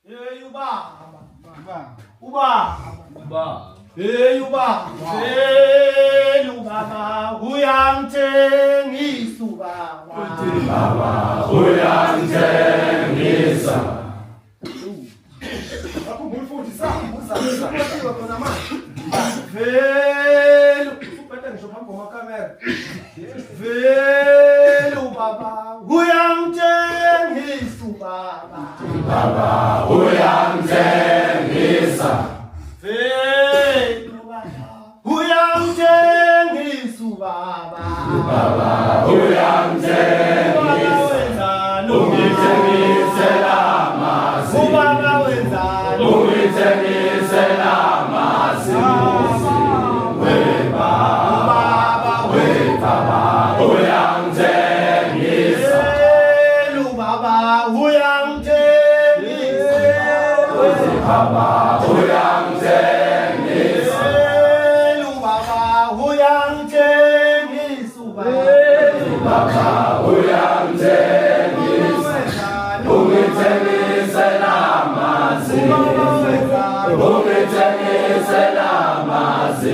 Hey ubaba. Ubaba. Ubaba. Hey ubaba. Hey ubaba. Uyangithengisa ubaba. Baba uyangithengisa. Akhumbula futhi uzakuthiwa khona manje. Vele uphethe ngisho phambi kwakamera. Vele ubaba uyangithengisa ubaba. Baba uyangithengisa. Vele ubaba uyangithengisa ubaba. Baba uyangithengisa. Ungithengisela amasi. Ubaba wenzani? Ungithengisela amasi. Baba uyangithengisa. Vele ubaba uyangithengisa. Baba uyangithengisa. Vele ubaba uyangithengisa ubaba. Baba uyangithengisa. Ungithengisela amasi. Ungithengisela amasi.